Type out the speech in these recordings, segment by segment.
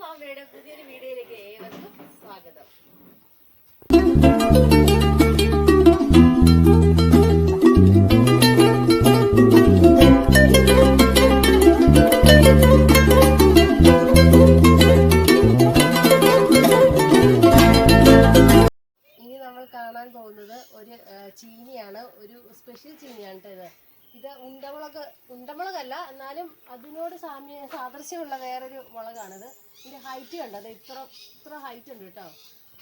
ഫാമിലിയുടെ പുതിയൊരു വീഡിയോയിലേക്ക് ഏവർക്കും സ്വാഗതം. ഇനി നമ്മൾ കാണാൻ പോകുന്നത് ഒരു ചീനിയാണ്, ഒരു സ്പെഷ്യൽ ചീനിയാണ് കേട്ടോ. ഇത് ഉണ്ടമുളകല്ല, എന്നാലും അതിനോട് സാദൃശ്യമുള്ള വേറൊരു മുളകാണിത്. ഇതിൻ്റെ ഹൈറ്റ് കണ്ടത് ഇത്ര ഹൈറ്റ് ഉണ്ട് കേട്ടോ.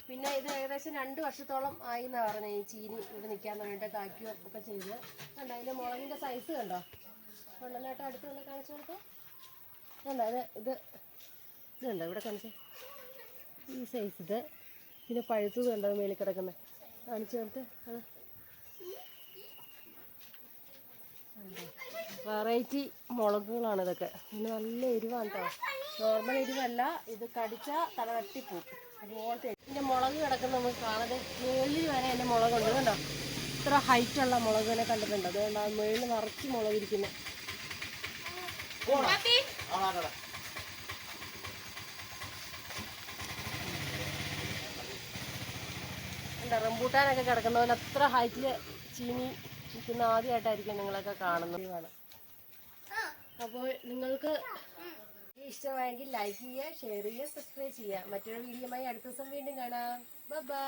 പിന്നെ ഇത് ഏകദേശം 2 വർഷത്തോളം ആയി എന്നാണ് പറഞ്ഞത് ഈ ചീനി ഇവിടെ നിൽക്കാൻ തുടങ്ങിയിട്ട് കാക്കുകയോ ഒക്കെ ചെയ്ത്. കണ്ടോ അതിൻ്റെ മുളകിൻ്റെ സൈസ് കണ്ടോ, കൊണ്ടുവന്നിട്ട് അടുത്ത് കൊണ്ട് കാണിച്ചു കൊടുത്തോ. കണ്ടോ ഇതുണ്ടോ ഇവിടെ കാണിച്ചേ, ഈ സൈസ് ഇത്. പിന്നെ പഴുത്തത് കണ്ടോ മേളിൽ കിടക്കുന്നത്, കാണിച്ചു കൊടുത്ത്. അത് വെറൈറ്റി മുളകുകളാണ് ഇതൊക്കെ. പിന്നെ നല്ല എരിവാണ് കേട്ടോ, നോർമൽ എരിവല്ല. ഇത് കടിച്ചാൽ തല തട്ടിപ്പോവും അതുപോലത്തെ. ഇതിൻ്റെ മുളക് കിടക്കുന്ന നമുക്ക് കാണാതെ മേളിൽ വരെ എൻ്റെ മുളകുണ്ട് കണ്ടോ. ഇത്ര ഹൈറ്റുള്ള മുളക് തന്നെ കണ്ടിട്ടുണ്ട്. അതുകൊണ്ട് ആ മേളിൽ നിറച്ച് മുളക് ഇരിക്കുന്നത്. എന്താ റംബൂട്ടാനൊക്കെ കിടക്കുന്ന പോലെ അത്ര ഹൈറ്റിൽ ചീനി നിൽക്കുന്ന ആദ്യമായിട്ടായിരിക്കും നിങ്ങളൊക്കെ കാണുന്നത്. അപ്പോൾ നിങ്ങൾക്ക് ഇഷ്ടമായെങ്കിൽ ലൈക്ക് ചെയ്യുക, ഷെയർ ചെയ്യുക, സബ്സ്ക്രൈബ് ചെയ്യുക. മറ്റൊരു വീഡിയോയുമായി അടുത്ത ദിവസം വീണ്ടും കാണാം. ബൈ.